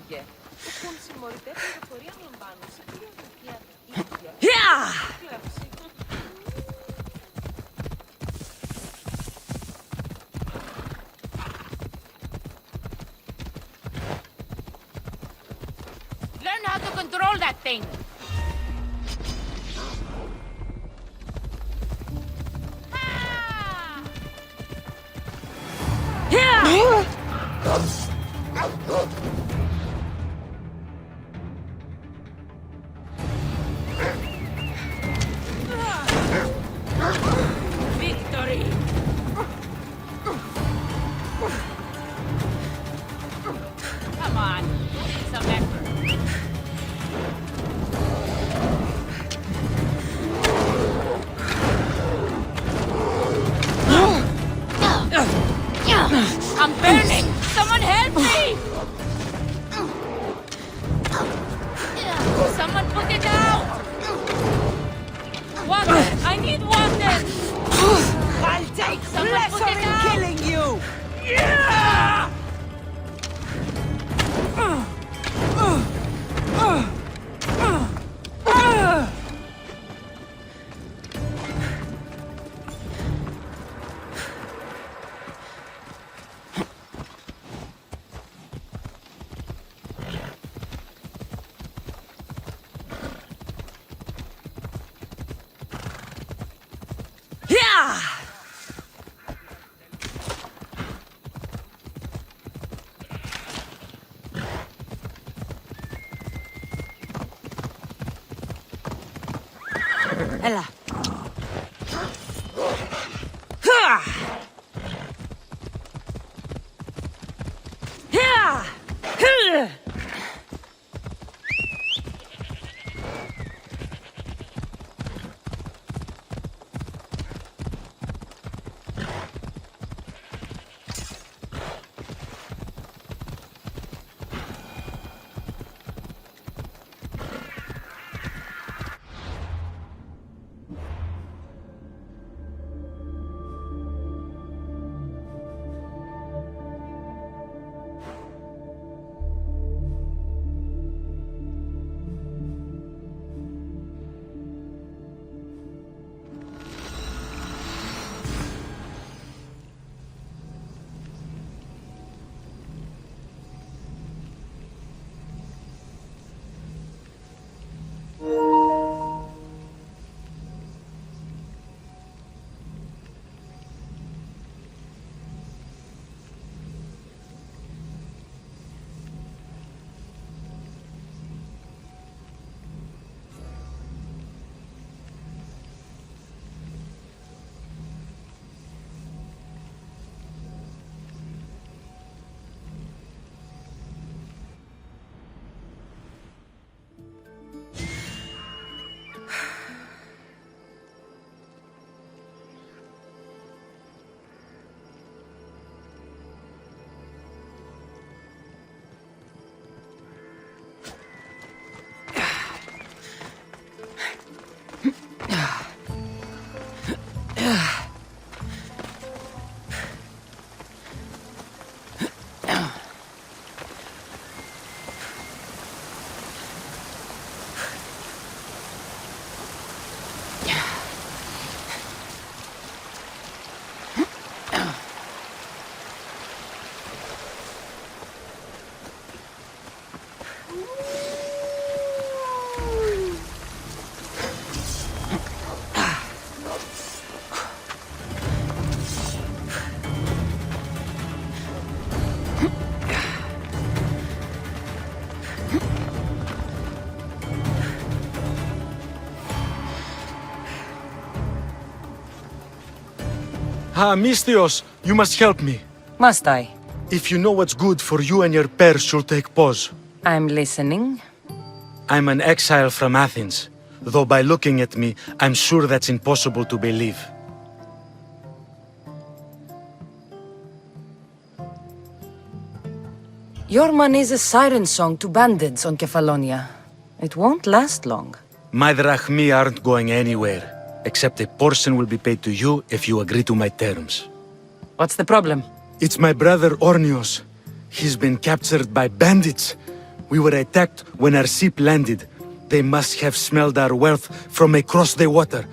έφυγε. Έχουν συμμοριτές πληροφορία να λαμβάνουν σε κυριολεκτική ίδια. Κλέψη. Learn how to control that thing. Victory! Come on, some effort. I'm burning! Someone help me! Someone put it out! Water! I need water! I'll take Someone put pleasure it in out! killing you! Έλα. Misthios, you must help me. Must I? If you know what's good for you and your pairs, you'll take pause. I'm listening. I'm an exile from Athens, though by looking at me, I'm sure that's impossible to believe. Your man is a siren song to bandits on Kefalonia. It won't last long. My drachmi aren't going anywhere, except a portion will be paid to you if you agree to my terms. What's the problem? It's my brother Ornios. He's been captured by bandits. We were attacked when our ship landed. They must have smelled our wealth from across the water.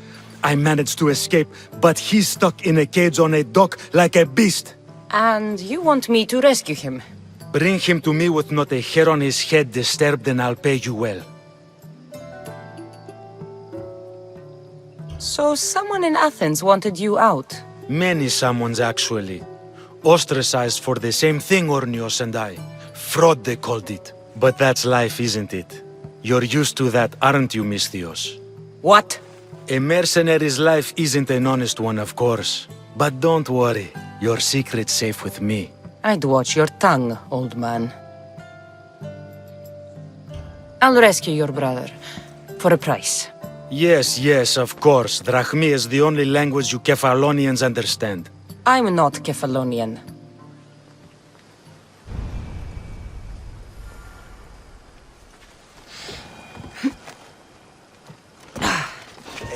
I managed to escape, but he's stuck in a cage on a dock like a beast. And you want me to rescue him? Bring him to me with not a hair on his head disturbed, and I'll pay you well. So someone in Athens wanted you out? Many someones, actually. Ostracized for the same thing, Ornios and I. Fraud, they called it. But that's life, isn't it? You're used to that, aren't you, Misthios? What? A mercenary's life isn't an honest one, of course. But don't worry, your secret's safe with me. I'd watch your tongue, old man. I'll rescue your brother. For a price. Yes, yes, of course. Drachmi is the only language you Kephalonians understand. I'm not Kephalonian.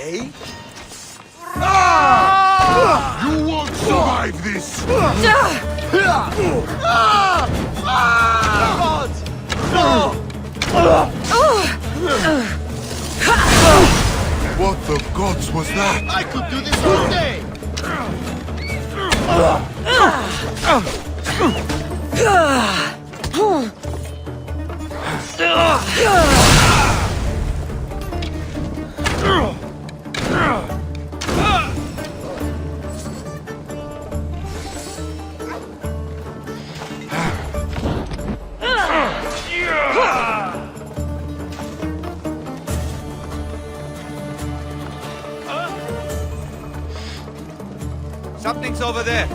Eh? You won't survive this! What the gods was that? I could do this all day! Something's over there.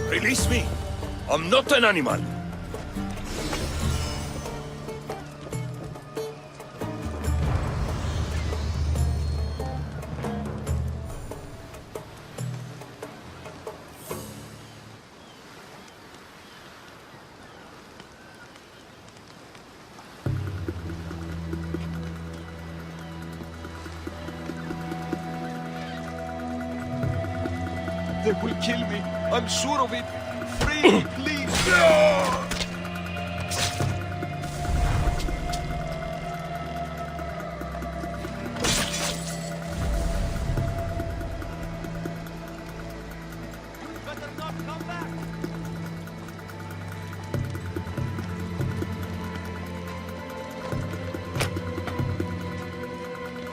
Release me! I'm not an animal! They will kill me. I'm sure of it. Free me, please.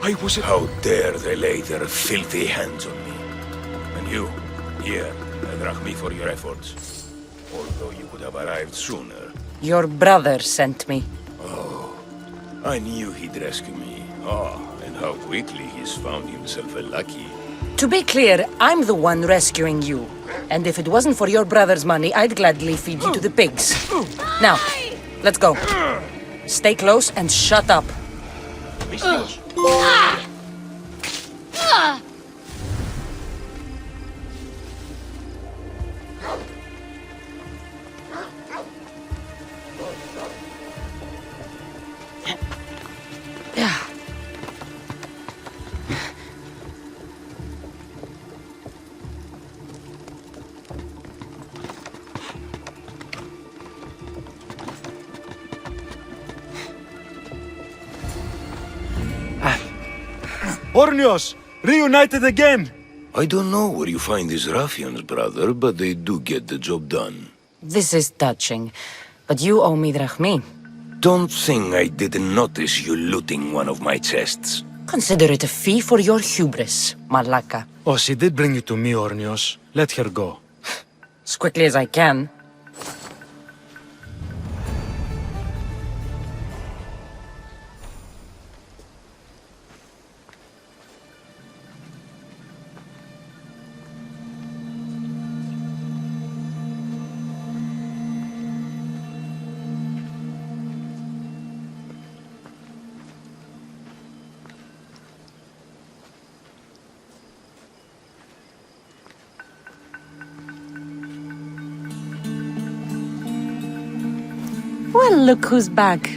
I was... How dare they lay their filthy hands on me? And you, here, I thank me for your efforts. Although you could have arrived sooner. Your brother sent me. Oh, I knew he'd rescue me. Ah, and how quickly he's found himself a lucky. To be clear, I'm the one rescuing you. And if it wasn't for your brother's money, I'd gladly feed you to the pigs. Now, let's go. Stay close and shut up. Ornios! Reunited again! I don't know where you find these ruffians, brother, but they do get the job done. This is touching, but you owe me drachmi. Don't think I didn't notice you looting one of my chests. Consider it a fee for your hubris, Malaka. Oh, she did bring you to me, Ornios. Let her go. As quickly as I can. Well, look who's back.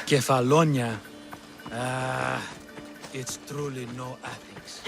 Kefalonia. Ah, it's truly no Athens.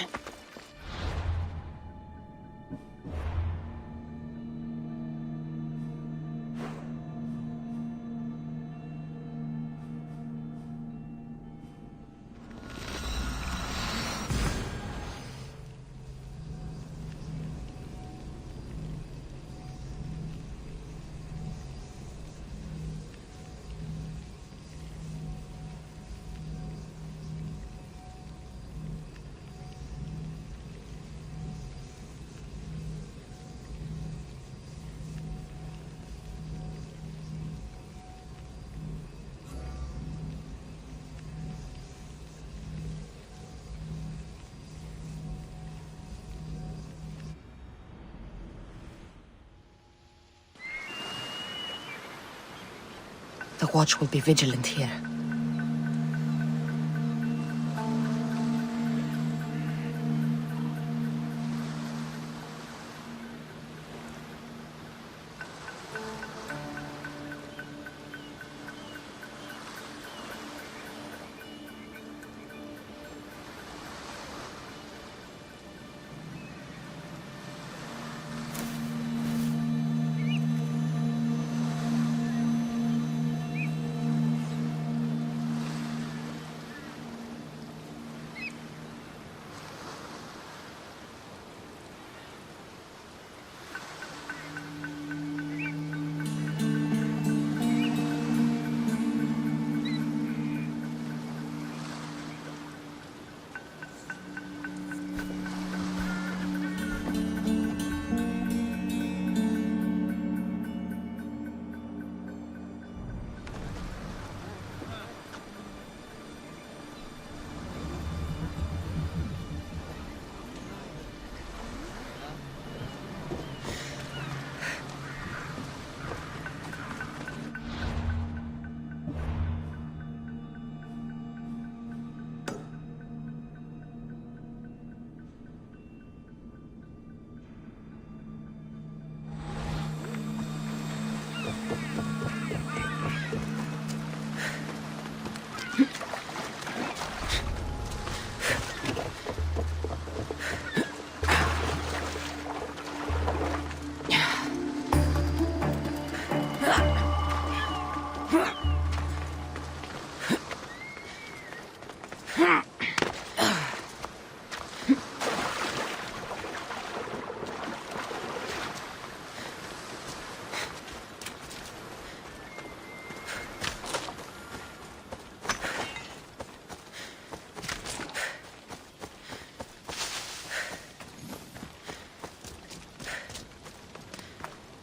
The watch will be vigilant here.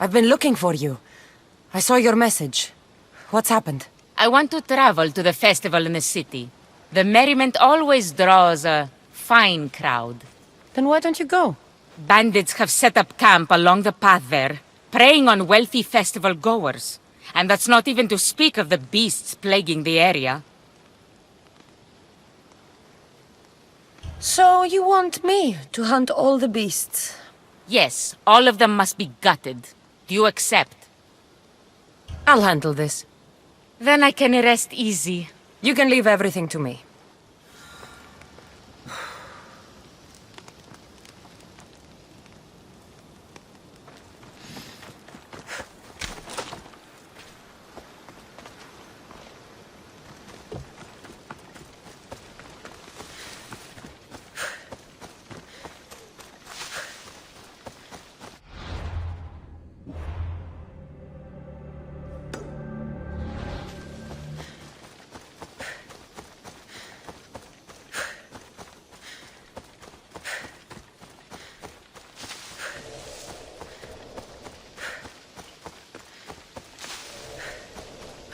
I've been looking for you. I saw your message. What's happened? I want to travel to the festival in the city. The merriment always draws a fine crowd. Then why don't you go? Bandits have set up camp along the path there, preying on wealthy festival goers. And that's not even to speak of the beasts plaguing the area. So you want me to hunt all the beasts? Yes, all of them must be gutted. Do you accept? I'll handle this. Then I can rest easy. You can leave everything to me.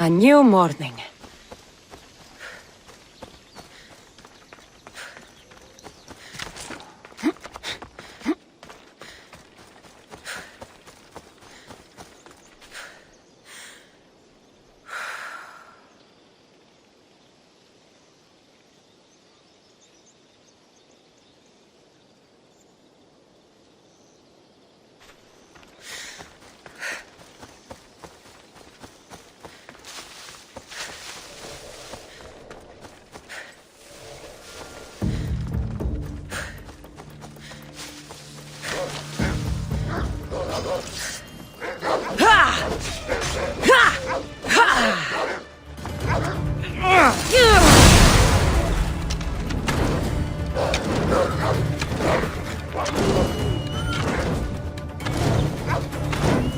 A new morning.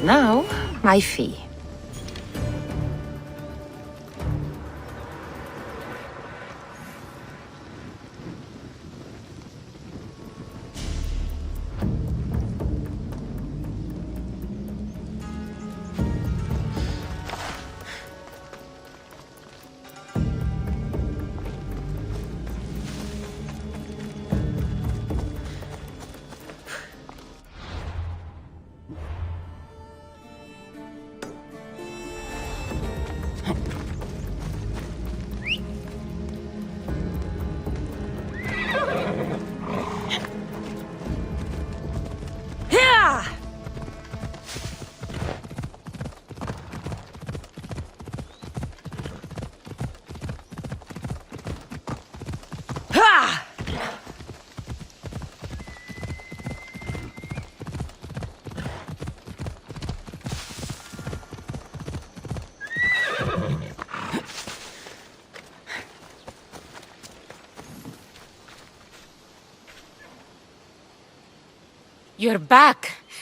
Now, my fee. You're back.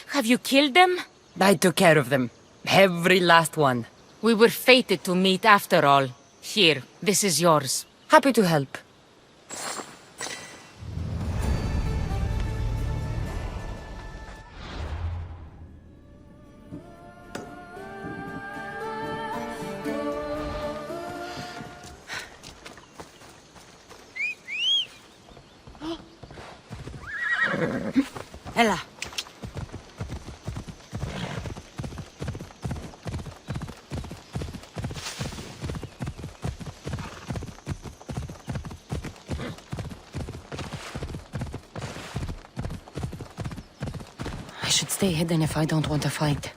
Have you killed them? I took care of them. Every last one. We were fated to meet after all. Here, this is yours. Happy to help. Ella. I should stay hidden if I don't want to fight.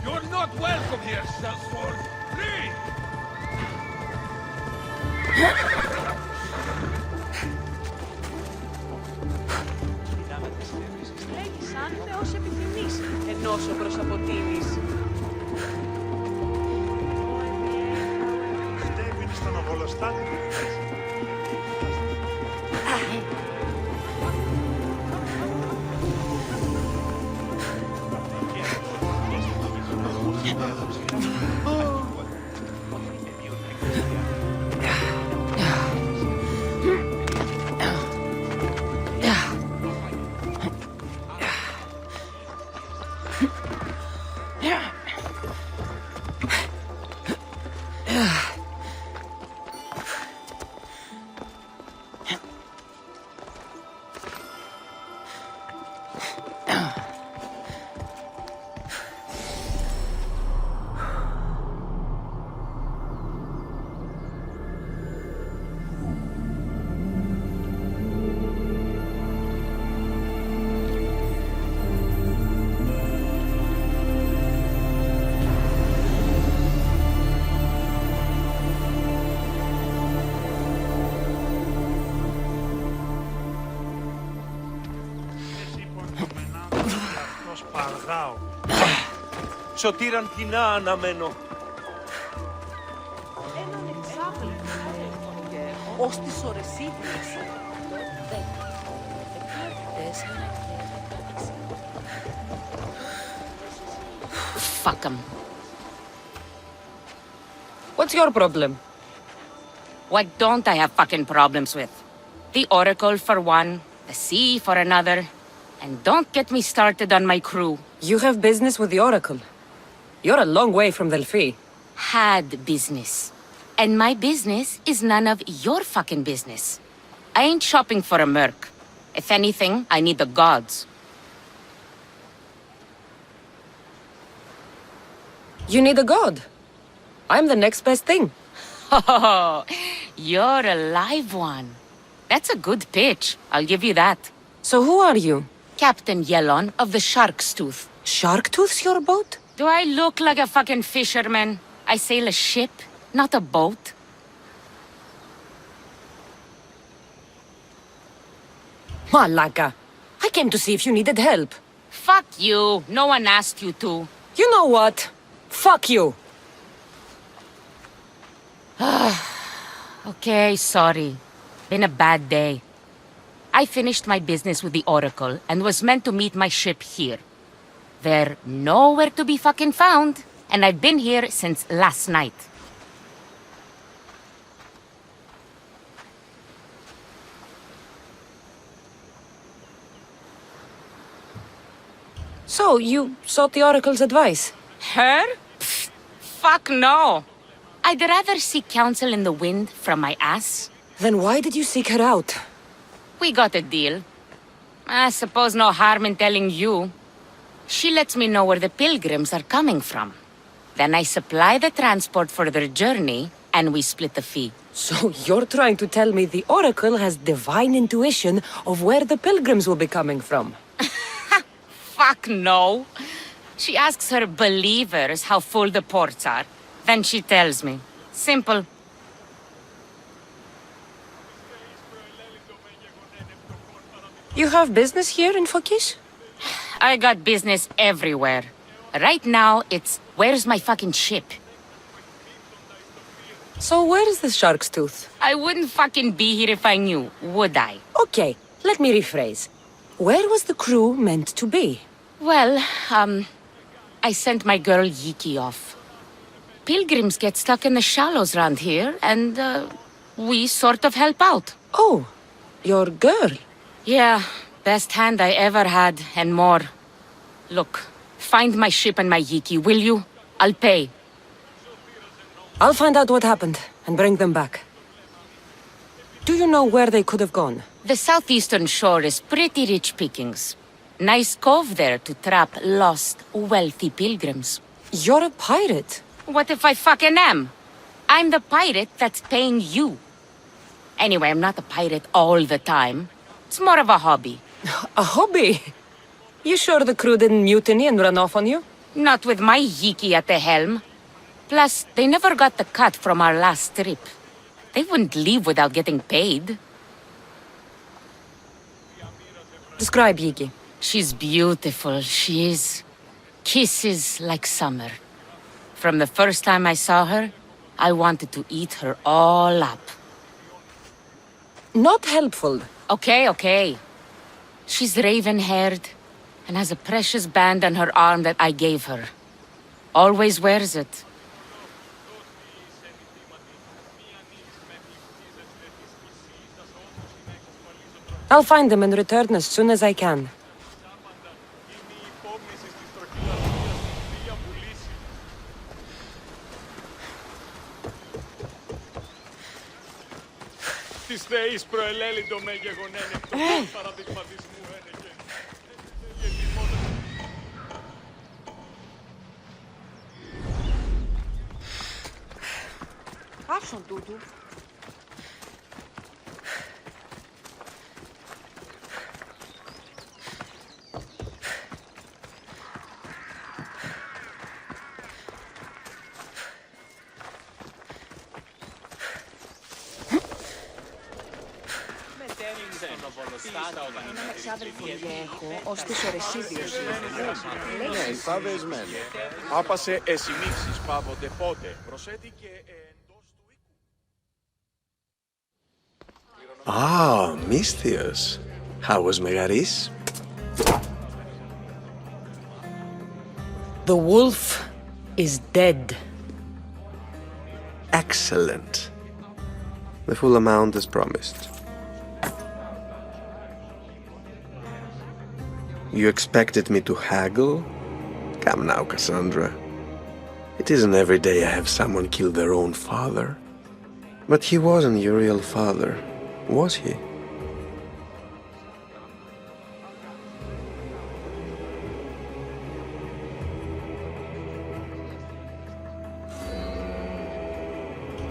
You're not welcome here, Sellsworth. Flee! Λέγεις άντε ως επιθυμείς, ενώ όσο προς αποτείνεις. Σωτήραν κοινά αναμένω. Έναν εξάμεινο και ως τις ώρες ίδιες. fuck 'em. What's your problem? What don't I have fucking problems with? The Oracle for one, the sea for another, and don't get me started on my crew. You have business with the Oracle. You're a long way from Delphi. Had business. And my business is none of your fucking business. I ain't shopping for a merc. If anything, I need the gods. You need a god. I'm the next best thing. Oh, you're a live one. That's a good pitch, I'll give you that. So who are you? Captain Yellon of the Shark's Tooth. Sharktooth's your boat? Do I look like a fucking fisherman? I sail a ship, not a boat. Malaka. I came to see if you needed help. Fuck you. No one asked you to. You know what? Fuck you. Okay, sorry. Been a bad day. I finished my business with the Oracle and was meant to meet my ship here. They're nowhere to be fucking found, and I've been here since last night. So, you sought the Oracle's advice? Her? Pfft, fuck no. I'd rather seek counsel in the wind from my ass. Then why did you seek her out? We got a deal. I suppose no harm in telling you. She lets me know where the pilgrims are coming from. Then I supply the transport for their journey, and we split the fee. So you're trying to tell me the Oracle has divine intuition of where the pilgrims will be coming from? Fuck no. She asks her believers how full the ports are. Then she tells me. Simple. You have business here in Fokish? I got business everywhere. Right now, it's where's my fucking ship? So where is the Shark's Tooth? I wouldn't fucking be here if I knew, would I? Okay, let me rephrase. Where was the crew meant to be? Well, I sent my girl Yiki off. Pilgrims get stuck in the shallows round here, and, we sort of help out. Oh, your girl. Yeah, best hand I ever had, and more. Look, find my ship and my Yiki, will you? I'll pay. I'll find out what happened and bring them back. Do you know where they could have gone? The southeastern shore is pretty rich pickings. Nice cove there to trap lost, wealthy pilgrims. You're a pirate. What if I fucking am? I'm the pirate that's paying you. Anyway, I'm not a pirate all the time. It's more of a hobby. A hobby? You sure the crew didn't mutiny and run off on you? Not with my Yiki at the helm. Plus, they never got the cut from our last trip. They wouldn't leave without getting paid. Describe Yiki. She's beautiful, she is. Kisses like summer. From the first time I saw her, I wanted to eat her all up. Not helpful. Okay. She's raven-haired and has a precious band on her arm that I gave her. Always wears it. I'll find them and return as soon as I can. Τις θεείς προελέλητο με γεγονέν εκτός παραδειγματισμού ένεκε. Άρχον τούτου. Έναν εξάδελφο έχω, ως της ορεσίδιος. Ναι, θα δεσμένο. Άπασε εσυνήψεις πάβονται πότε. Προσέτει και εντός του οίκου. Ah, Misthios. How was Megaris? The wolf is dead. Excellent. The full amount as promised. You expected me to haggle? Come now, Cassandra. It isn't every day I have someone kill their own father. But he wasn't your real father, was he?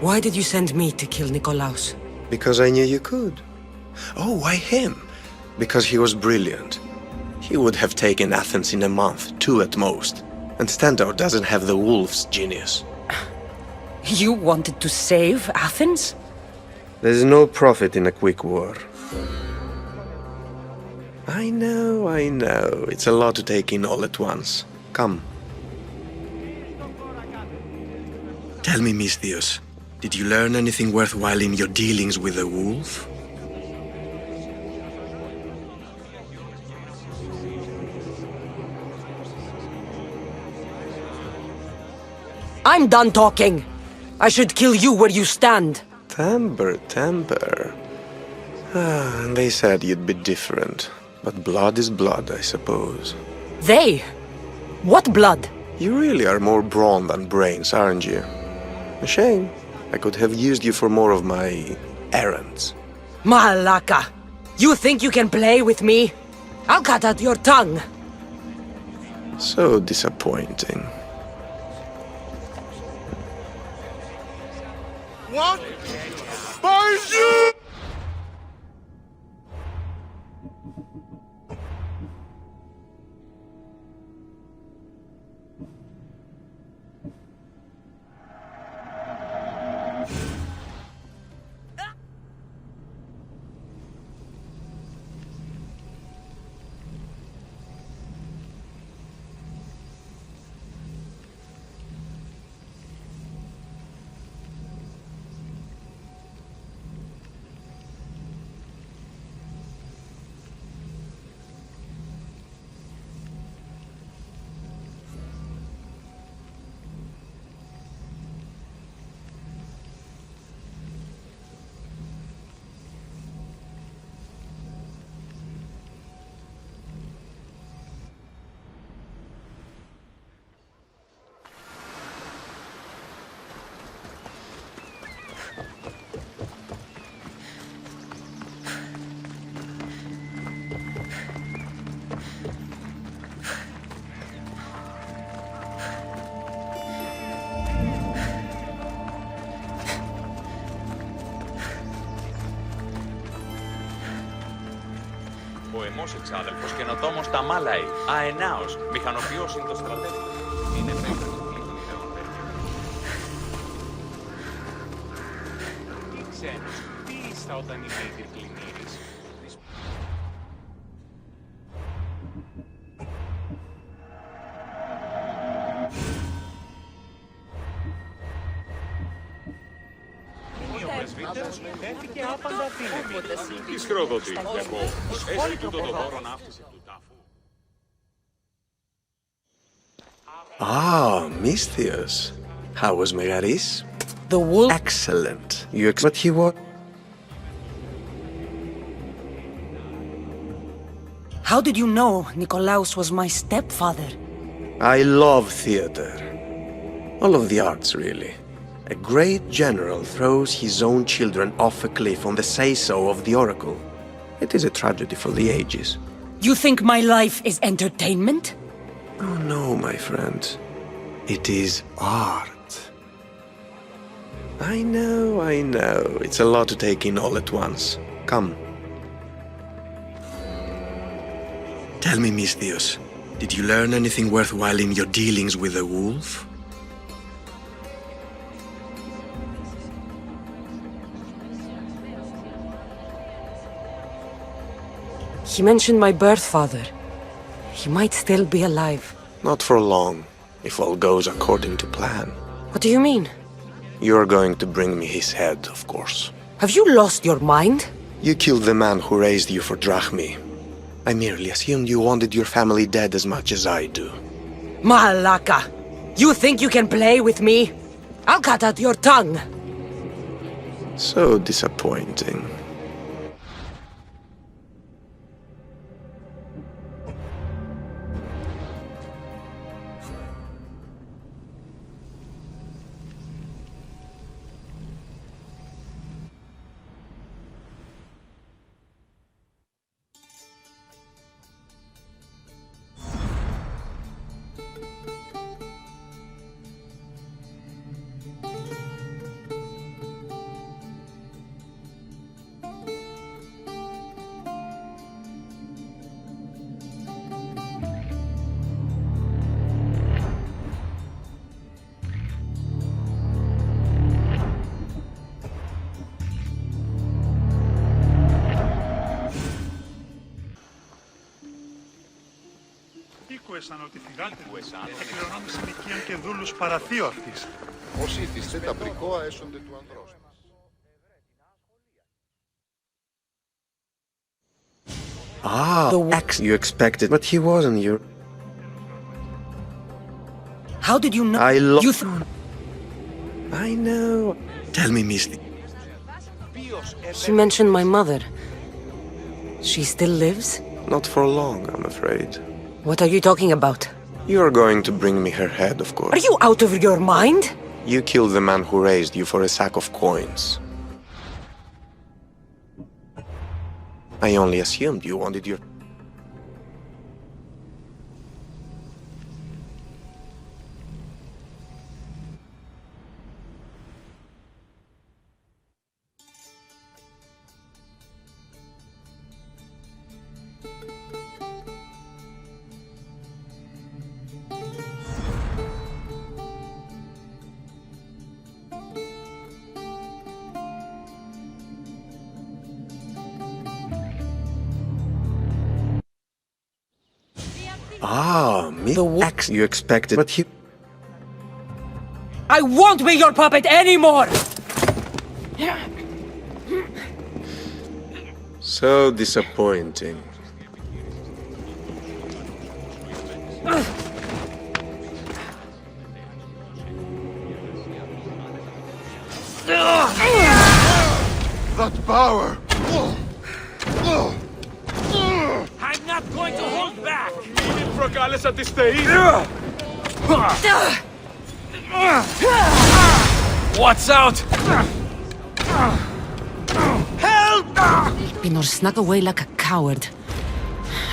Why did you send me to kill Nikolaos? Because I knew you could. Oh, why him? Because he was brilliant. He would have taken Athens in a month, 2 at most. And Stentor doesn't have the wolf's genius. You wanted to save Athens? There's no profit in a quick war. I know. It's a lot to take in all at once. Come. Tell me, Misthios, did you learn anything worthwhile in your dealings with the wolf? I'm done talking. I should kill you where you stand. Temper. And they said you'd be different. But blood is blood, I suppose. They? What blood? You really are more brawn than brains, aren't you? A shame. I could have used you for more of my errands. Malaka! You think you can play with me? I'll cut out your tongue. So disappointing. What? Bonjour! Ο εμός εξάδελφος καινοτόμος Ταμάλαη, αενάος, μηχανοποιός είναι το στρατεύμα. Είναι μέχρι του πλήθου Τι ξένος, τι ήστα όταν η Μήτυρ πλημμύρης. Έθηκε άπαντα δύναμη. Τι σχροδοτή, εγώ. Έτσι τούτο το δώρο ναύτισε του τάφου. Ah, Misthios. How was Megaris? The wolf? Excellent. You expect he was... How did you know Nikolaos was my stepfather? I love theater. All of the arts, really. A great general throws his own children off a cliff on the say-so of the oracle. It is a tragedy for the ages. You think my life is entertainment? Oh no, my friend. It is art. I know. It's a lot to take in all at once. Come. Tell me, Misthios, did you learn anything worthwhile in your dealings with the wolf? He mentioned my birth father. He might still be alive. Not for long, if all goes according to plan. What do you mean? You're going to bring me his head, of course. Have you lost your mind? You killed the man who raised you for Drachmi. I merely assumed you wanted your family dead as much as I do. Malaka! You think you can play with me? I'll cut out your tongue. So disappointing. Ήσαν ότι φυγάτε, πληρώναμε συνοικίαν και δούλους παραθείορτης. Όσοι ήθιστε τα πρικόα έσονται του ανδρός. The wax you expected, but he wasn't your... How did you know? I know. Tell me, Misty. He mentioned my mother. She still lives? Not for long, I'm afraid. What are you talking about? You're going to bring me her head, of course. Are you out of your mind? You killed the man who raised you for a sack of coins. I only assumed you wanted your... The wax you expected, but he... I won't be your puppet anymore! So disappointing. That power! I'm not going to hold back! Μην προκάλεσα τη στεή! Watch out! Help! Pinor snuck away like a coward.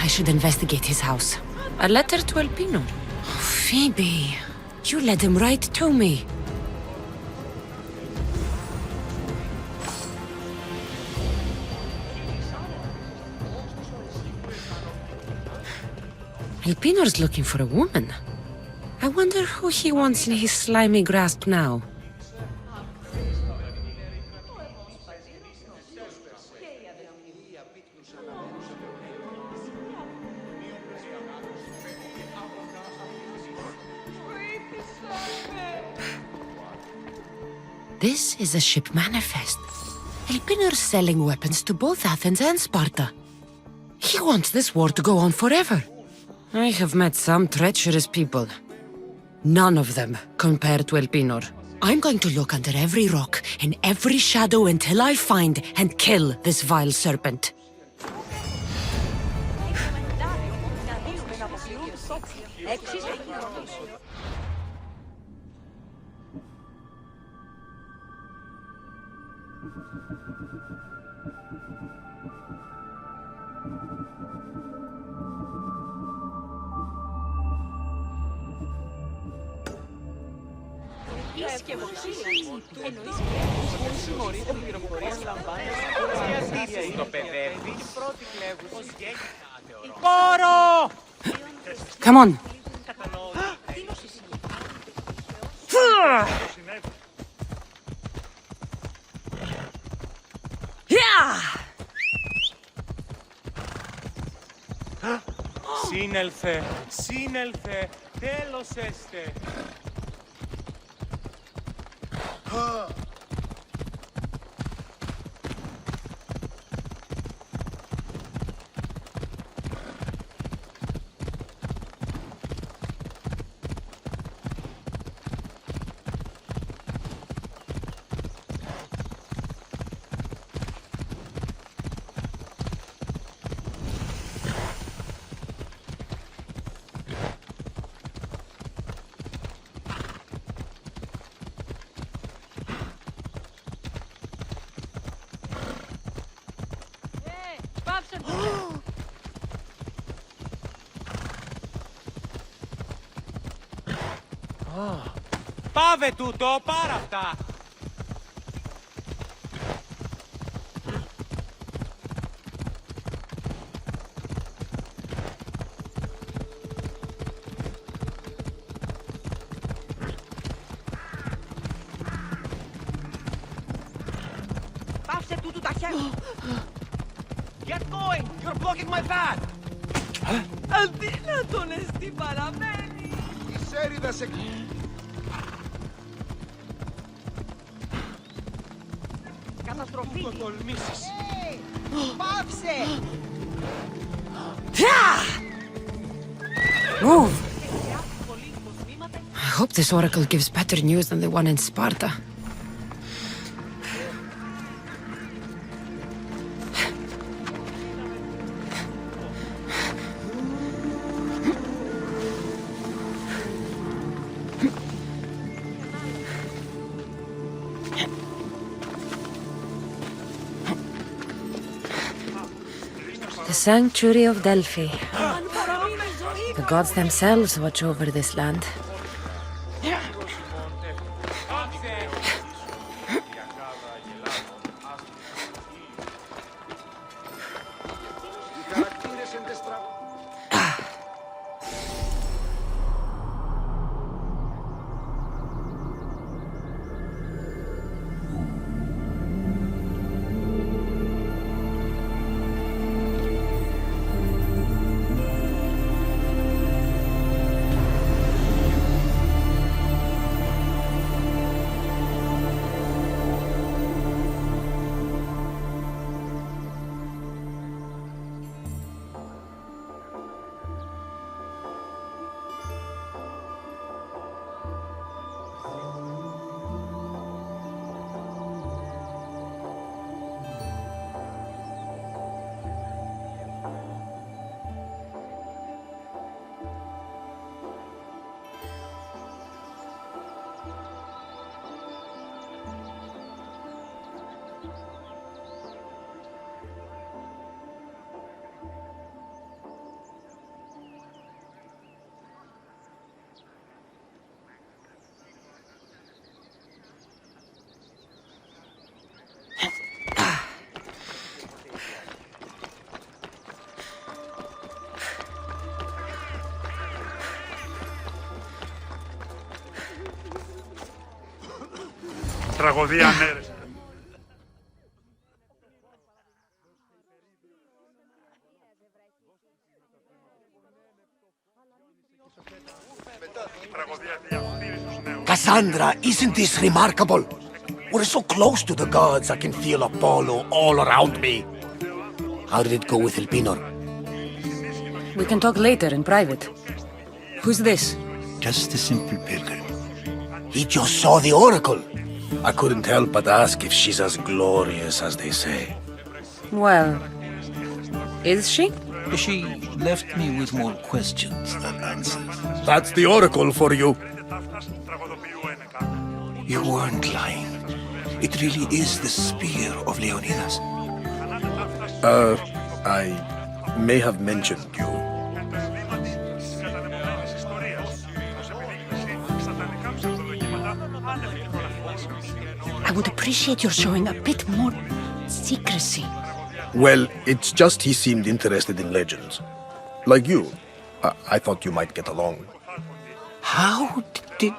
I should investigate his house. A letter to Elpinor. Phoebe, you led him right to me. Elpinor's looking for a woman. I wonder who he wants in his slimy grasp now. This is a ship manifest. Elpinor's selling weapons to both Athens and Sparta. He wants this war to go on forever. I have met some treacherous people. None of them compare to Elpinor. I'm going to look under every rock, in every shadow until I find and kill this vile serpent. Come on. Σύνελθε, σύνελθε, τέλος έστε. Πάβε τούτο, πάρα αυτά! Πάψε τούτου τα χέρια! Get going! You're blocking my path! Αδύνατον εστί παραμένει! Η σέριδα σε... Καταστροφή! Το τολμήσεις! Πάψε! Move! I hope this oracle gives better news than the one in Sparta. The sanctuary of Delphi. The gods themselves watch over this land. Τραγωδία ανέρεσης. Τραγωδία διαφθείρης στους νέους. Cassandra, isn't this remarkable? We're so close to the gods, I can feel Apollo all around me. How did it go with Elpinor? We can talk later in private. Who's this? Just a simple pilgrim. He just saw the oracle. I couldn't help but ask if she's as glorious as they say. Well, is she? She left me with more questions than answers. That's the oracle for you. You weren't lying. It really is the spear of Leonidas. I may have mentioned you. I would appreciate your showing a bit more secrecy. Well, it's just he seemed interested in legends. Like you. I thought you might get along. How did...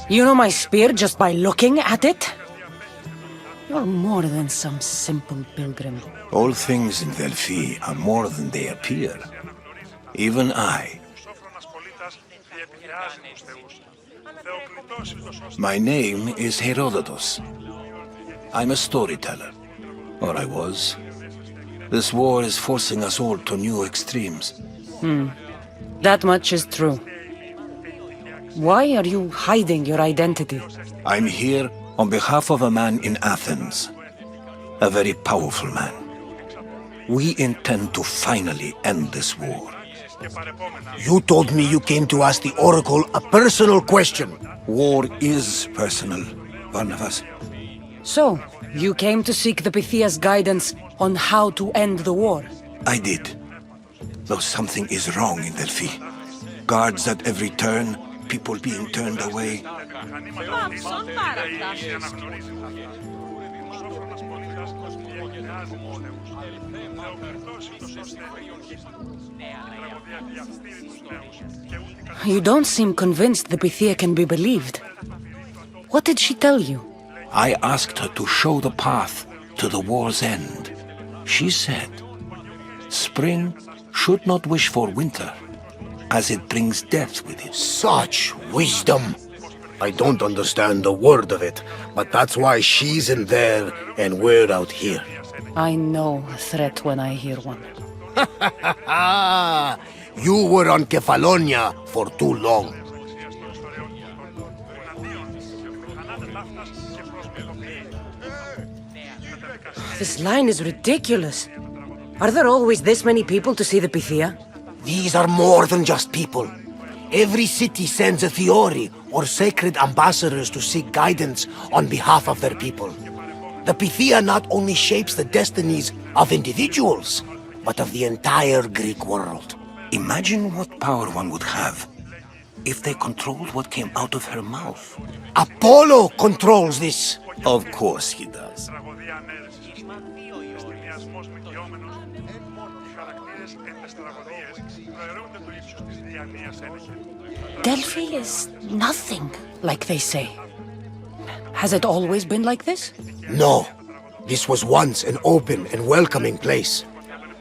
You know my spear just by looking at it? You're more than some simple pilgrim. All things in Delphi are more than they appear. Even I. My name is Herodotus. I'm a storyteller. Or I was. This war is forcing us all to new extremes. That much is true. Why are you hiding your identity? I'm here on behalf of a man in Athens. A very powerful man. We intend to finally end this war. You told me you came to ask the Oracle a personal question. War is personal, Barnabas. So, you came to seek the Pythia's guidance on how to end the war? I did. Though something is wrong in Delphi. Guards at every turn, people being turned away. Παύσον παρατάσεις. You don't seem convinced the Pythia can be believed. What did she tell you? I asked her to show the path to the war's end. She said, spring should not wish for winter, as it brings death with it. Such wisdom! I don't understand a word of it, but that's why she's in there and we're out here. I know a threat when I hear one. You were on Kefalonia for too long. This line is ridiculous. Are there always this many people to see the Pythia? These are more than just people. Every city sends a Theori or sacred ambassadors to seek guidance on behalf of their people. The Pythia not only shapes the destinies of individuals, but of the entire Greek world. Imagine what power one would have if they controlled what came out of her mouth. Apollo controls this. Of course he does. Delphi is nothing, like they say. Has it always been like this? No. This was once an open and welcoming place.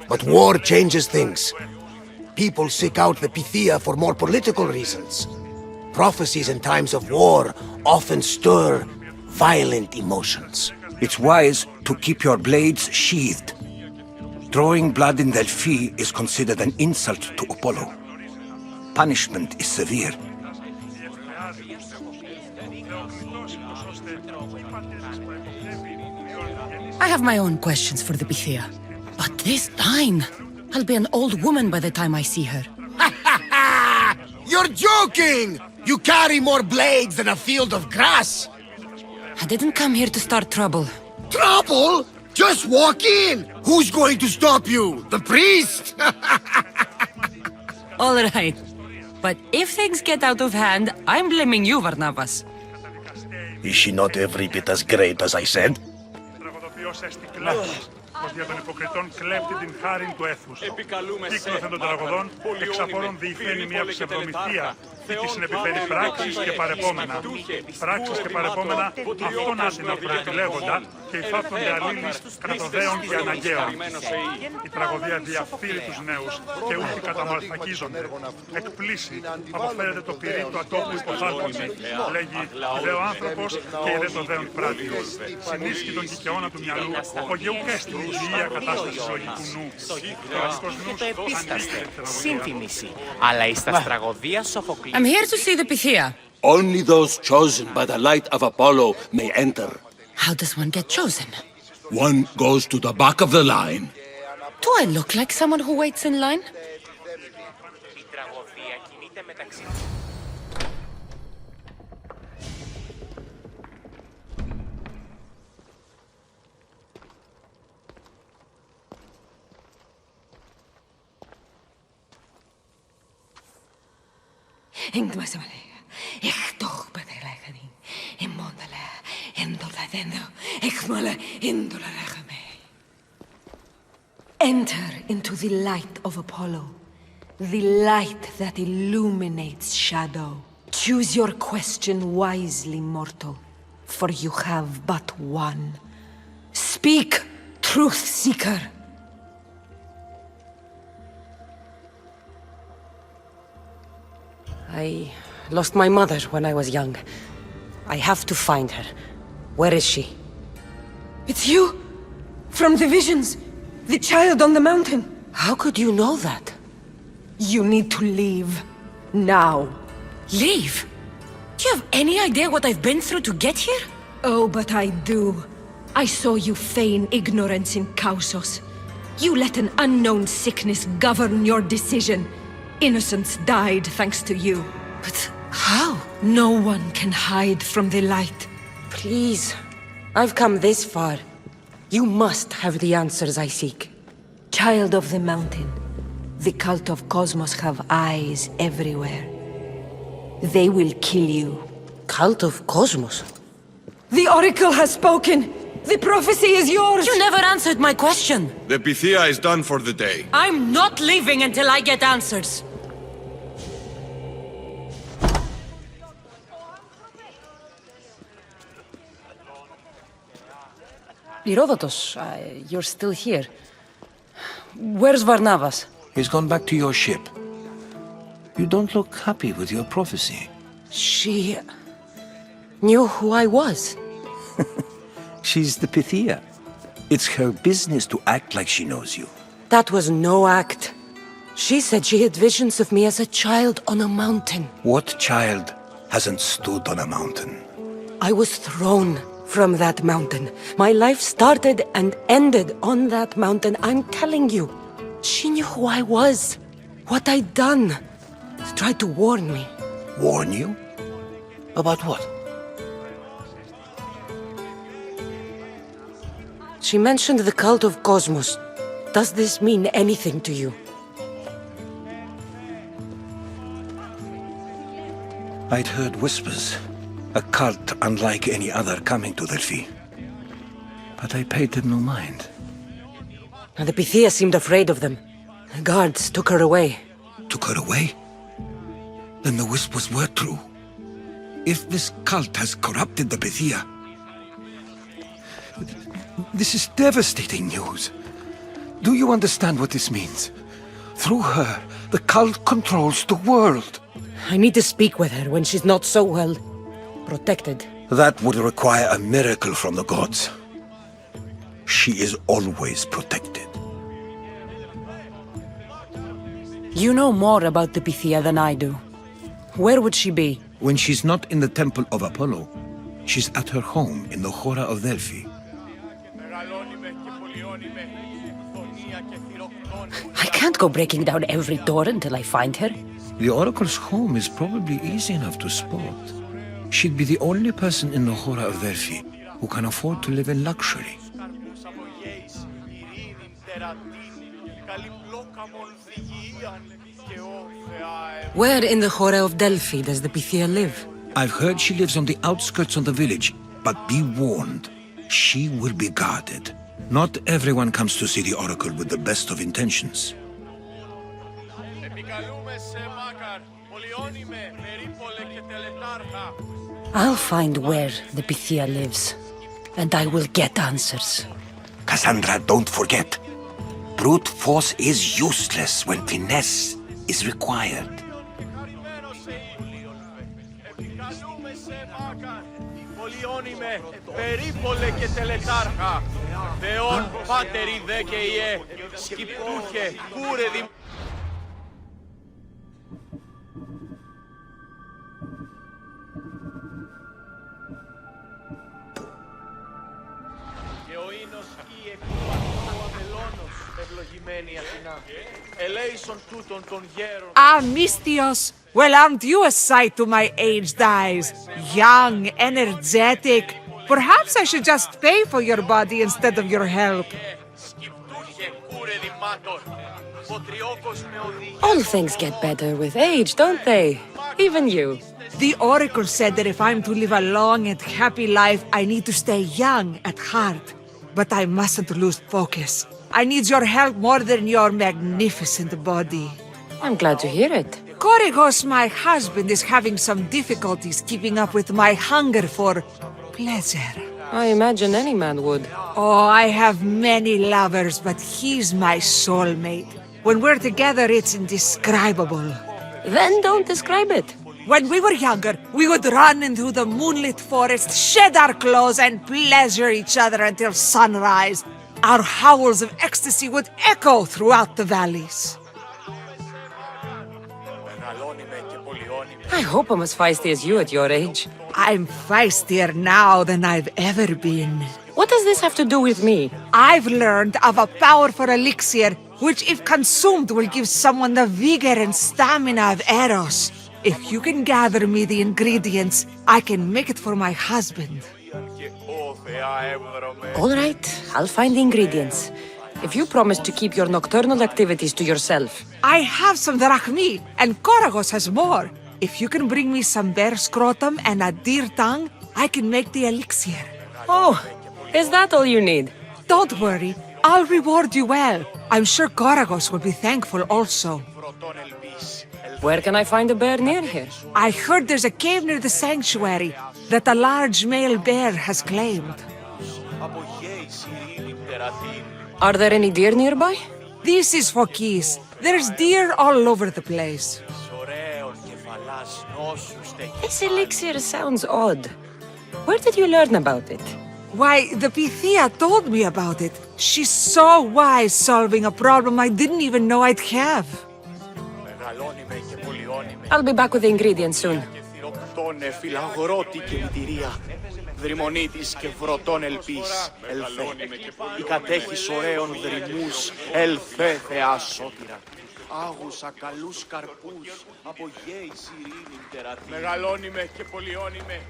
But war changes things. People seek out the Pythia for more political reasons. Prophecies in times of war often stir violent emotions. It's wise to keep your blades sheathed. Drawing blood in Delphi is considered an insult to Apollo. Punishment is severe. I have my own questions for the Pythia. But this line... I'll be an old woman by the time I see her. You're joking! You carry more blades than a field of grass! I didn't come here to start trouble. Trouble? Just walk in! Who's going to stop you? The priest? All right. But if things get out of hand, I'm blaming you, Barnabas. Is she not every bit as great as I said? Πως δια των υποκριτών κλέπτει την χάριν του έθους. Κύκλωθεν των τραγωδών, εξαφόρων διηφαίνει μια ψευδομυθία, ή της συνεπιφέρει πράξεις και παρεπόμενα. Πράξεις και παρεπόμενα αυτόν άτινα προεπιλέγοντα και υφάπτονται αλλήλεις κρατοδέων και αναγκαίων. Η τραγωδία διαφθείρει τους νέους και ούχοι καταμαλθακίζονται. Εκπλήσει, αποφέρεται το πυρί του ατόπου υποθάλπωση. Λέγει, δε ο άνθρωπος και η δε το δέον πράτη. Συνίσχει τον κικαιώνα του μυαλού, ο γεουκέστη υγεία κατάσταση λογικού νου. Το επίσταστε, σύνθυμηση, αλλά εις τα τραγωδία Σοφοκλή. I'm here to see the Pythia. Only those chosen by the light of Apollo may enter. How does one get chosen? One goes to the back of the line. Do I look like someone who waits in line? Η τραγωδία κινείται μεταξύ... Enter into the light of Apollo, the light that illuminates shadow. Choose your question wisely, mortal, for you have but one. Speak, truth seeker. I lost my mother when I was young. I have to find her. Where is she? It's you! From the visions! The child on the mountain! How could you know that? You need to leave. Now. Leave? Do you have any idea what I've been through to get here? Oh, but I do. I saw you feign ignorance in Kausos. You let an unknown sickness govern your decision. Innocents died thanks to you. But how? No one can hide from the light. Please. I've come this far. You must have the answers I seek. Child of the mountain, the cult of Cosmos have eyes everywhere. They will kill you. Cult of Cosmos? The Oracle has spoken! The prophecy is yours! You never answered my question! The Pythia is done for the day. I'm not leaving until I get answers! Herodotus, you're still here. Where's Varnavas? He's gone back to your ship. You don't look happy with your prophecy. She... knew who I was. She's the Pythia. It's her business to act like she knows you. That was no act. She said she had visions of me as a child on a mountain. What child hasn't stood on a mountain? I was thrown from that mountain. My life started and ended on that mountain, I'm telling you. She knew who I was, what I'd done. She tried to warn me. Warn you? About what? She mentioned the cult of Cosmos. Does this mean anything to you? I'd heard whispers. A cult unlike any other coming to Delphi. But I paid them no mind. The Pythia seemed afraid of them. The guards took her away. Took her away? Then the whispers were true. If this cult has corrupted the Pythia... This is devastating news. Do you understand what this means? Through her, the cult controls the world. I need to speak with her when she's not so well... protected. That would require a miracle from the gods. She is always protected. You know more about the Pythia than I do. Where would she be? When she's not in the temple of Apollo, she's at her home in the Hora of Delphi. I can't go breaking down every door until I find her. The Oracle's home is probably easy enough to spot. She'd be the only person in the Hora of Delphi who can afford to live in luxury. Where in the Hora of Delphi does the Pythia live? I've heard she lives on the outskirts of the village, but be warned, she will be guarded. Not everyone comes to see the Oracle with the best of intentions. I'll find where the Pythia lives, and I will get answers. Cassandra, don't forget. Brute force is useless when finesse is required. Ah, Mystios! Well, aren't you a sight to my aged eyes? Young, energetic. Perhaps I should just pay for your body instead of your help. All things get better with age, don't they? Even you. The Oracle said that if I'm to live a long and happy life, I need to stay young at heart. But I mustn't lose focus. I need your help more than your magnificent body. I'm glad to hear it. Korygos, my husband, is having some difficulties keeping up with my hunger for pleasure. I imagine any man would. Oh, I have many lovers, but he's my soulmate. When we're together, it's indescribable. Then don't describe it. When we were younger, we would run into the moonlit forest, shed our clothes, and pleasure each other until sunrise. Our howls of ecstasy would echo throughout the valleys. I hope I'm as feisty as you at your age. I'm feistier now than I've ever been. What does this have to do with me? I've learned of a powerful elixir which if consumed will give someone the vigor and stamina of Eros. If you can gather me the ingredients, I can make it for my husband. All right, I'll find the ingredients. If you promise to keep your nocturnal activities to yourself. I have some drachmi, and Koragos has more. If you can bring me some bear scrotum and a deer tongue, I can make the elixir. Oh, is that all you need? Don't worry, I'll reward you well. I'm sure Koragos will be thankful also. Where can I find a bear near here? I heard there's a cave near the sanctuary that a large male bear has claimed. Are there any deer nearby? This is Phokis. There's deer all over the place. This elixir sounds odd. Where did you learn about it? Why, the Pythia told me about it. She's so wise solving a problem I didn't even know I'd have. I'll be back with the ingredients soon. Δρυμονίτης και βρωτών ελπίς, ελθέ. Η κατέχεις ωραίων δρυμούς, ελθέ Θεά σώτηρα. Άγουσα καλούς καρπούς, από γέης ειρήνη τερατή. Μεγαλώνει με και πολιώνει με.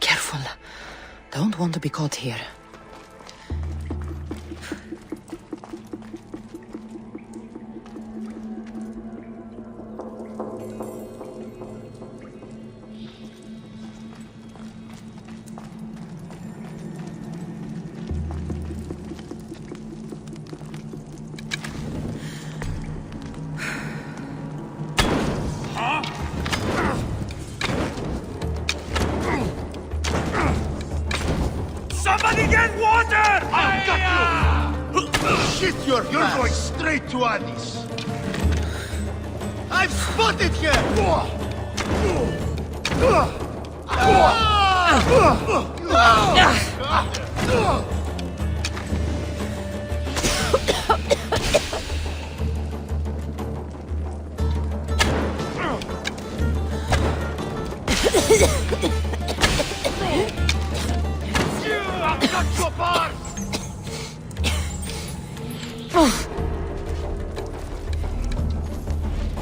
Careful. Don't want to be caught here. Somebody get water! I've got you! Shit, you're going straight to Odyssey. I've spotted her!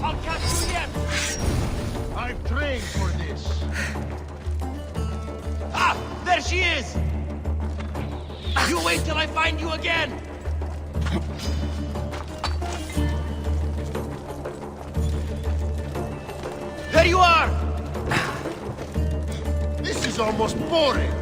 I'll catch you yet! I've trained for this. Ah! There she is! You wait till I find you again! There you are! This is almost boring.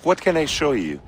What can I show you?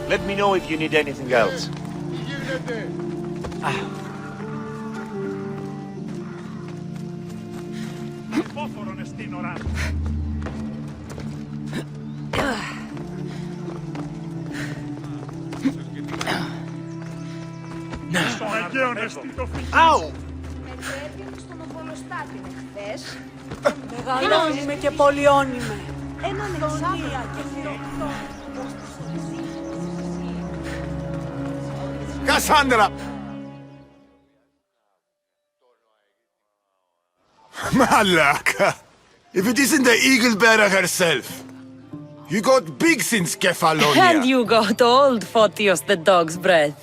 Let me know if you need anything else. Άου! Μεγαλώνουμε και πολιώνουμε. Έναν εξάμεινο και Cassandra! Malaka! If it isn't the eagle bearer herself! You got big since Kefalonia! And you got old, Photios the dog's breath.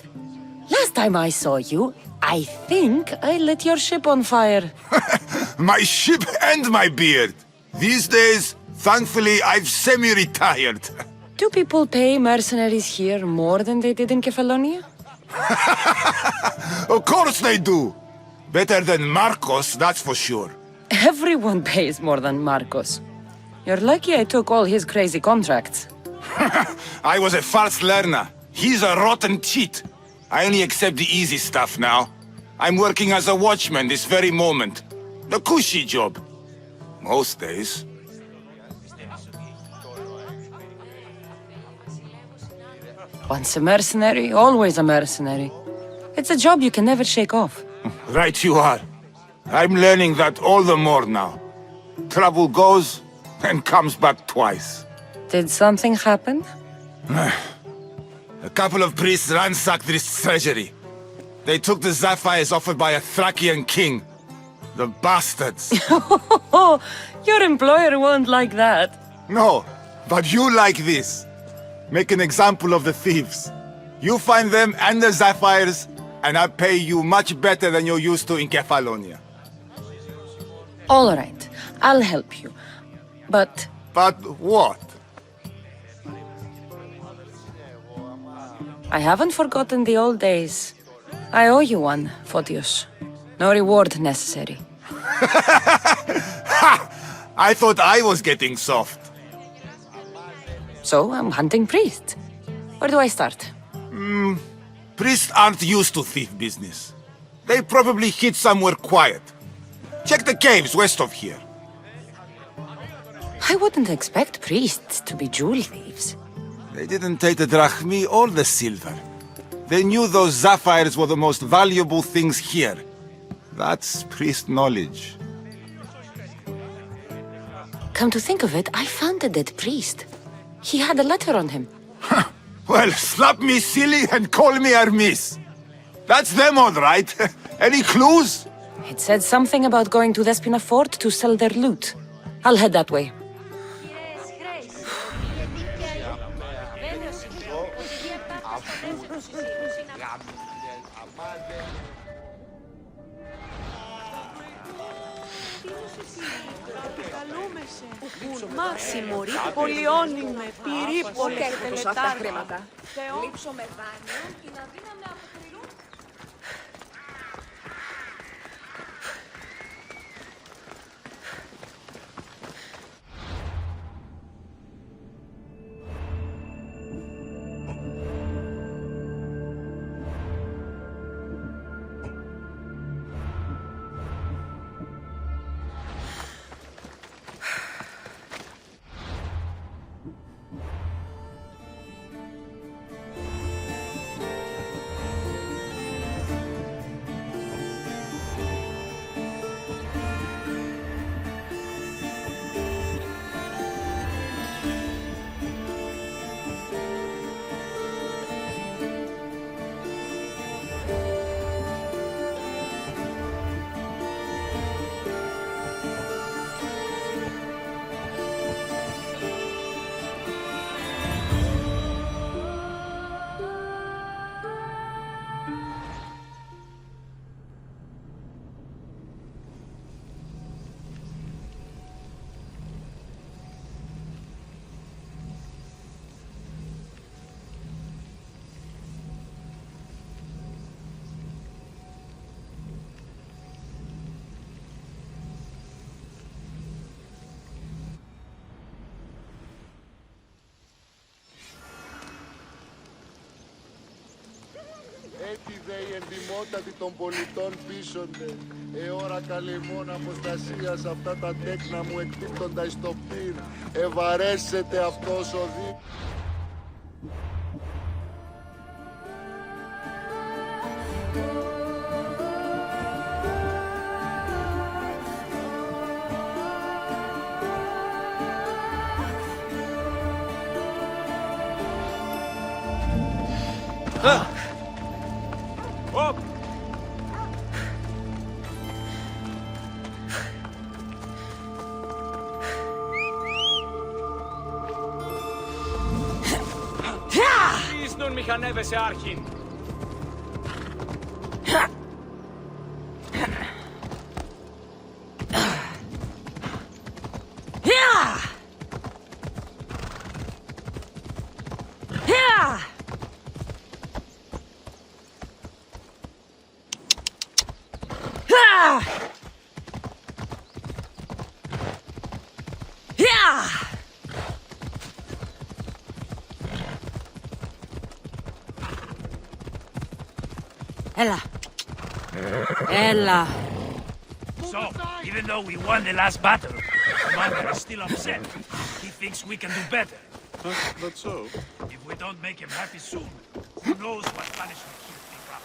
Last time I saw you, I think I lit your ship on fire. My ship and my beard! These days, thankfully, I've semi-retired. Do people pay mercenaries here more than they did in Kefalonia? Of course they do! Better than Marcos, that's for sure. Everyone pays more than Marcos. You're lucky I took all his crazy contracts. I was a fast learner. He's a rotten cheat. I only accept the easy stuff now. I'm working as a watchman this very moment. The cushy job. Most days. Once a mercenary, always a mercenary. It's a job you can never shake off. Right you are. I'm learning that all the more now. Trouble goes and comes back twice. Did something happen? A couple of priests ransacked this treasury. They took the sapphires offered by a Thracian king. The bastards. Your employer won't like that. No, but you like this. Make an example of the thieves. You find them and the sapphires, and I pay you much better than you're used to in Kefalonia. All right, I'll help you. But... But what? I haven't forgotten the old days. I owe you one, Photios. No reward necessary. Ha! I thought I was getting soft. So I'm hunting priests. Where do I start? Priests aren't used to thief business. They probably hid somewhere quiet. Check the caves west of here. I wouldn't expect priests to be jewel thieves. They didn't take the drachmi or the silver. They knew those sapphires were the most valuable things here. That's priest knowledge. Come to think of it, I found a dead priest. He had a letter on him. Well, slap me silly and call me Hermes. That's them all right. Any clues? It said something about going to Despina Fort to sell their loot. I'll head that way. Μάξιμο, ρίχνει πολιώνυμε, πυρίπολε και τελετάρμα. Λείψω με δάνειο και να δίναμε αποτελούν. δε η εντιμότατη των πολιτών πίσονται. Ώρα καλυμών αποστασίας αυτά τα τέκνα μου εκπίπτοντα εις το πυρ. Ευαρέσεται αυτός ο δι... Hop! Ήσνον μηχανεύεσαι άρχιν. Ella. Ella. So, even though we won the last battle, Commander is still upset. He thinks we can do better. That's so. If we don't make him happy soon, who knows what punishment he'll pick up.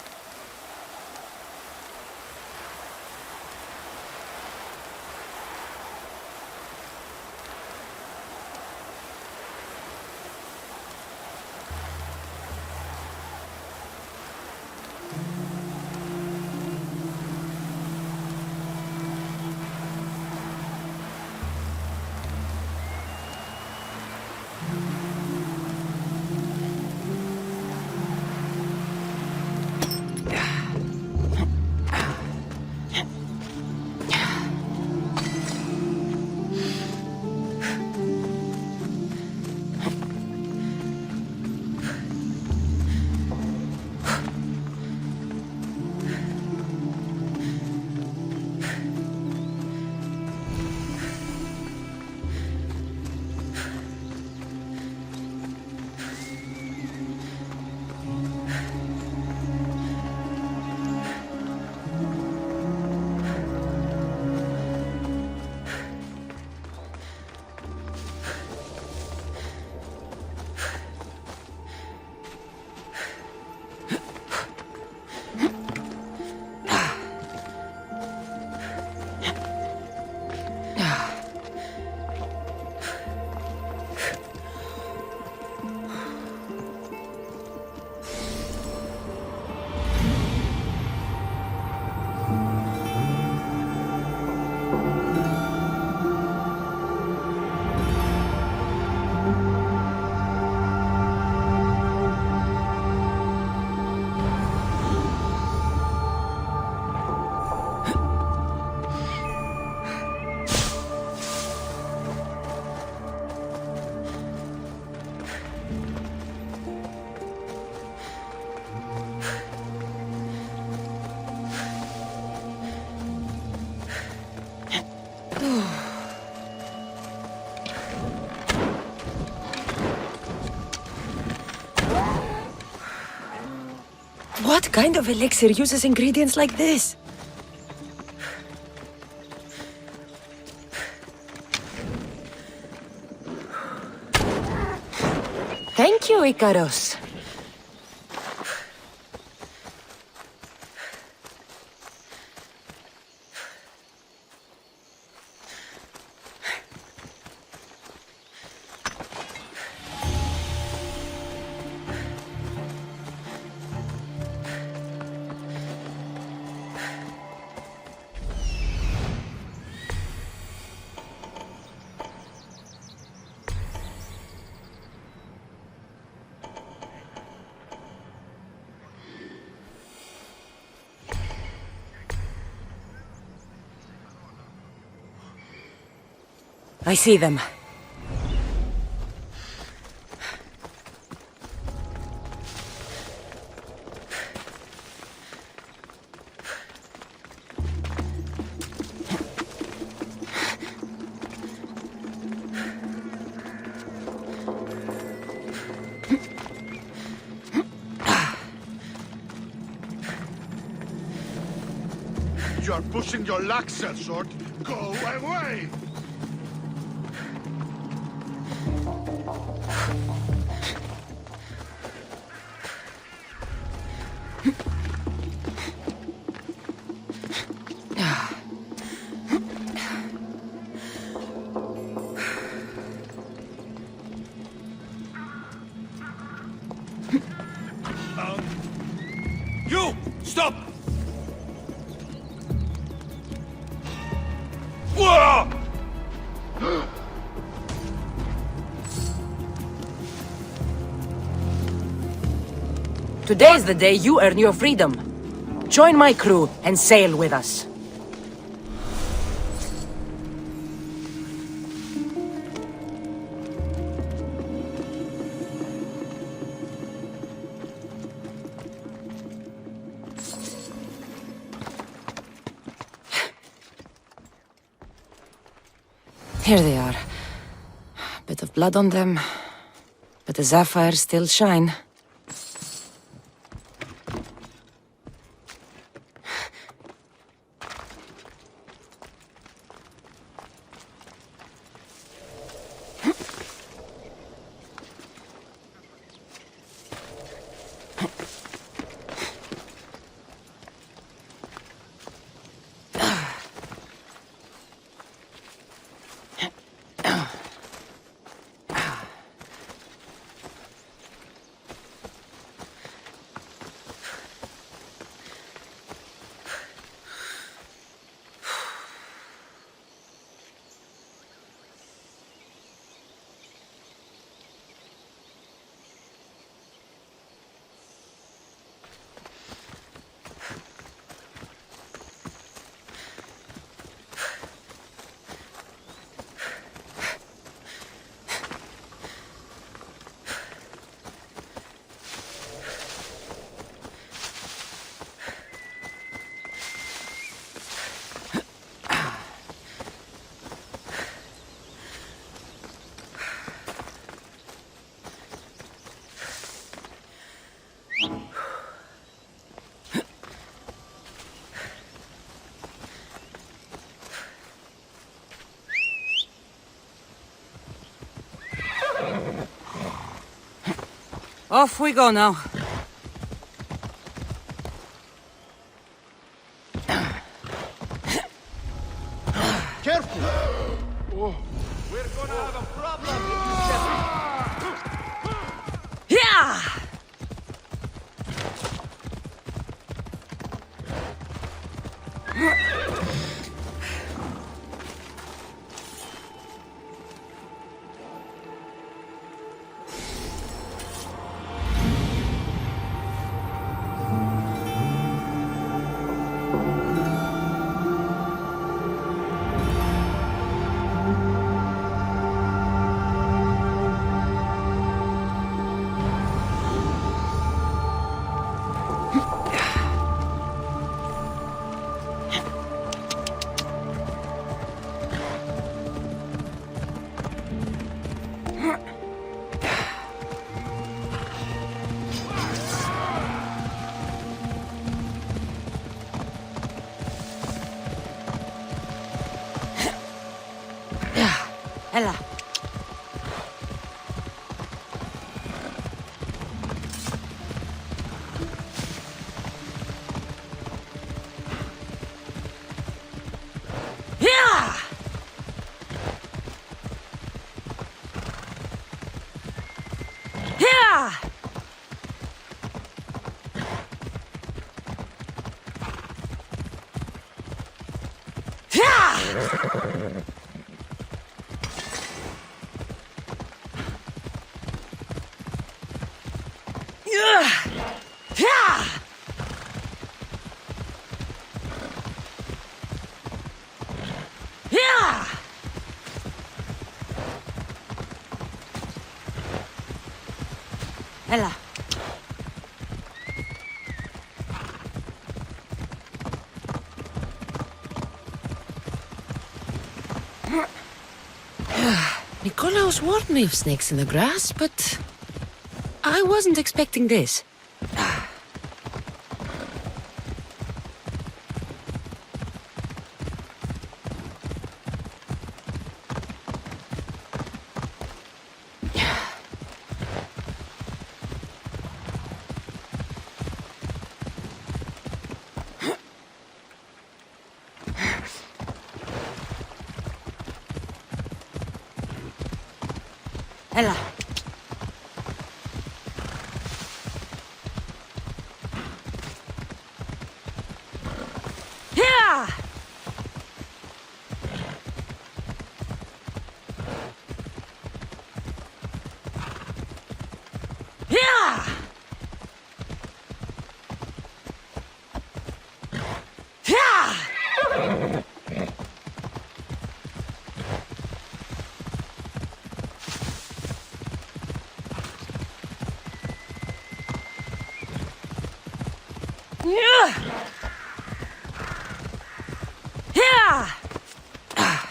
What kind of elixir uses ingredients like this? Thank you, Icaros. I see them. You are pushing your luck, sellsword. Go away! You! Stop! Whoa! Today is the day you earn your freedom. Join my crew and sail with us. Here they are. Bit of blood on them, but the sapphires still shine. Off we go now. Careful! Oh. We're gonna have a problem if you Yeah! Ella. Yeah! Yeah! Yeah! Ella. Nikolaos warned me of snakes in the grass, but I wasn't expecting this. Έλα.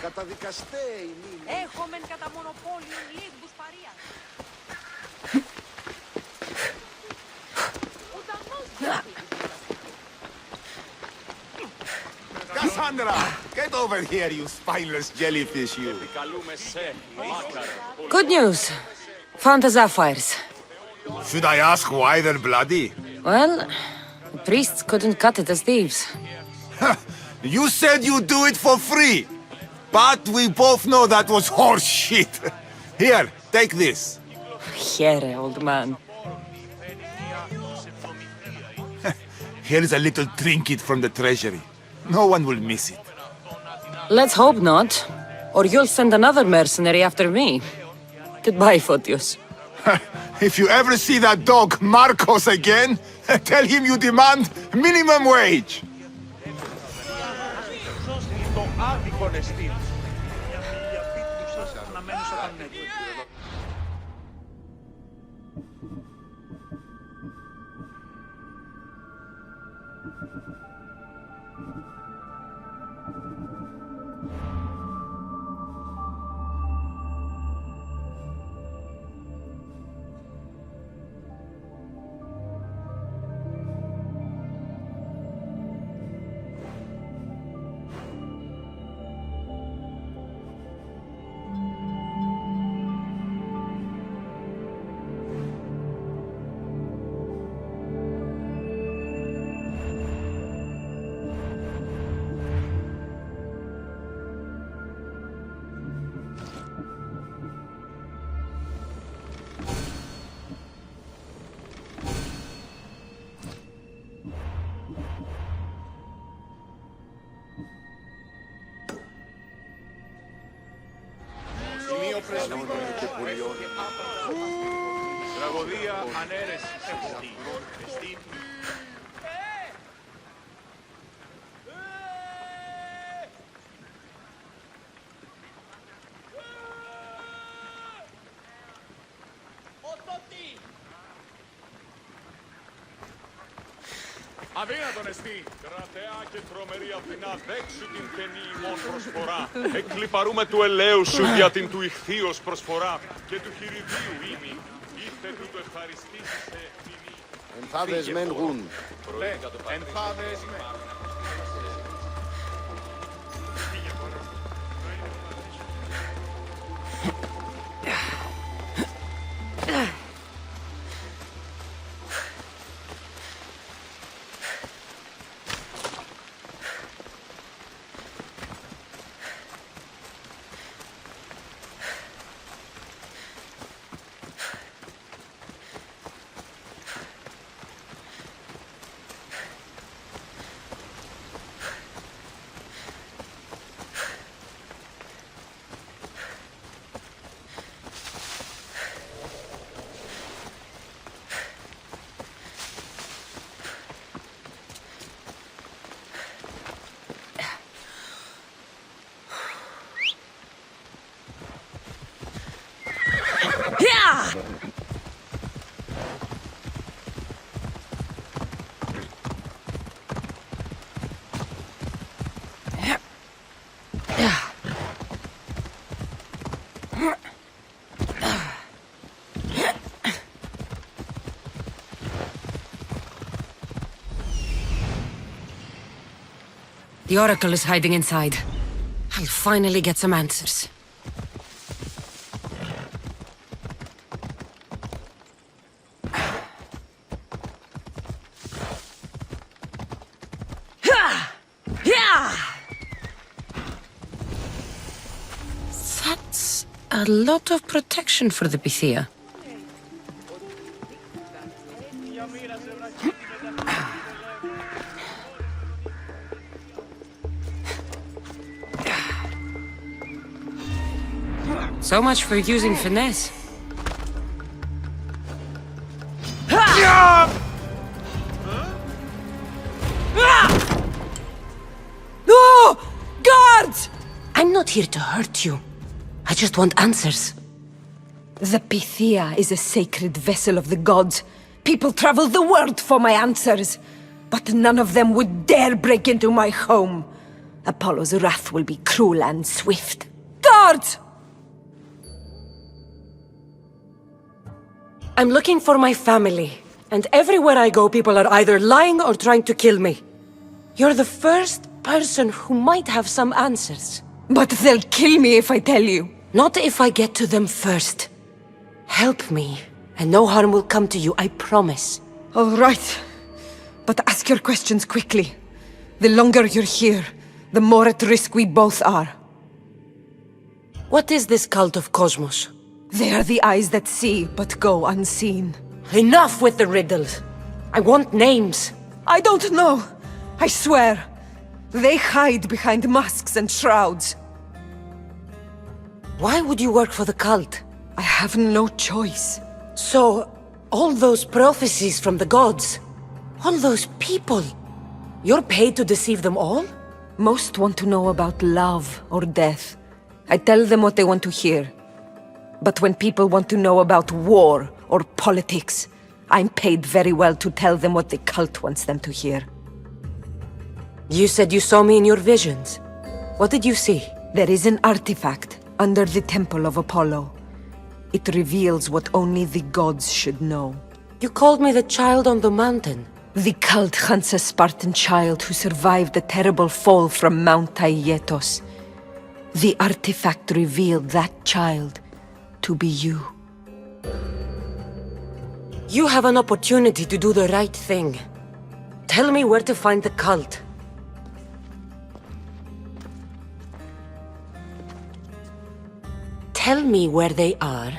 Καταδικαστέ ημίν. Έχομεν κατά μονοπόλιον λίγους παρείας. Cassandra, get over here, you spineless jellyfish, you. Good news. Found the sapphires. Should I ask why they're bloody? Well, the priests couldn't cut it as thieves. You said you'd do it for free. But we both know that was horse shit. Here, take this. Here, old man. Here's a little trinket from the treasury. No one will miss it. Let's hope not, or you'll send another mercenary after me. Goodbye, Photios. If you ever see that dog Marcos again, tell him you demand minimum wage. Το άδικον εστίν. Τραγωδία ανέρεσης. Αδύνατον εστί, κρατεά και τρομερή Αθηνά, δέξου την πενή ημών προσφορά. Εκλιπαρούμε του ελαίου σου για την του ηχθείος προσφορά και του χειριδίου ήμι. Ήθε του το ευχαριστήσεις σε ποινή. Ενθάδες μεν γουν. Ενθάδες μεν. The Oracle is hiding inside. I'll finally get some answers. That's a A lot of protection for the Pythia. So much for using finesse. No! Guards! I'm not here to hurt you. I just want answers. The Pythia is a sacred vessel of the gods. People travel the world for my answers. But none of them would dare break into my home. Apollo's wrath will be cruel and swift. Guards! I'm looking for my family. And everywhere I go, people are either lying or trying to kill me. You're the first person who might have some answers. But they'll kill me if I tell you. Not if I get to them first. Help me, and no harm will come to you, I promise. All right. But ask your questions quickly. The longer you're here, the more at risk we both are. What is this cult of Cosmos? They are the eyes that see, but go unseen. Enough with the riddles. I want names. I don't know. I swear. They hide behind masks and shrouds. Why would you work for the cult? I have no choice. So, all those prophecies from the gods, all those people, you're paid to deceive them all? Most want to know about love or death. I tell them what they want to hear. But when people want to know about war or politics, I'm paid very well to tell them what the cult wants them to hear. You said you saw me in your visions. What did you see? There is an artifact under the temple of Apollo. It reveals what only the gods should know. You called me the child on the mountain. The cult hunts a Spartan child who survived the terrible fall from Mount Taygetos. The artifact revealed that child to be you. You have an opportunity to do the right thing. Tell me where to find the cult. Tell me where they are,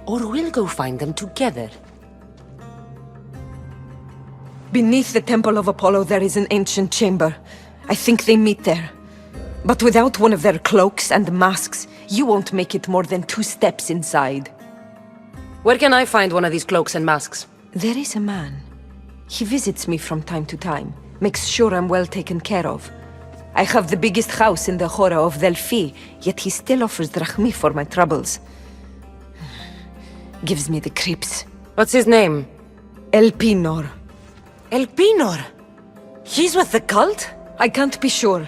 or we'll go find them together. Beneath the temple of Apollo there is an ancient chamber. I think they meet there. But without one of their cloaks and masks, you won't make it more than 2 steps inside. Where can I find one of these cloaks and masks? There is a man. He visits me from time to time, makes sure I'm well taken care of. I have the biggest house in the Hora of Delphi, yet he still offers drachmi for my troubles. Gives me the creeps. What's his name? Elpinor. Elpinor? He's with the cult? I can't be sure,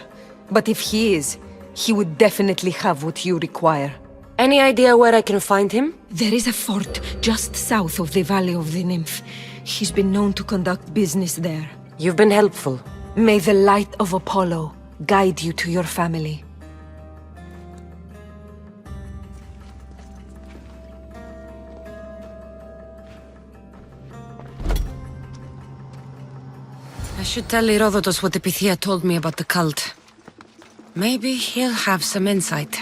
but if he is, he would definitely have what you require. Any idea where I can find him? There is a fort just south of the Valley of the Nymph. He's been known to conduct business there. You've been helpful. May the light of Apollo guide you to your family. I should tell Herodotus what the Pythia told me about the cult. Maybe he'll have some insight.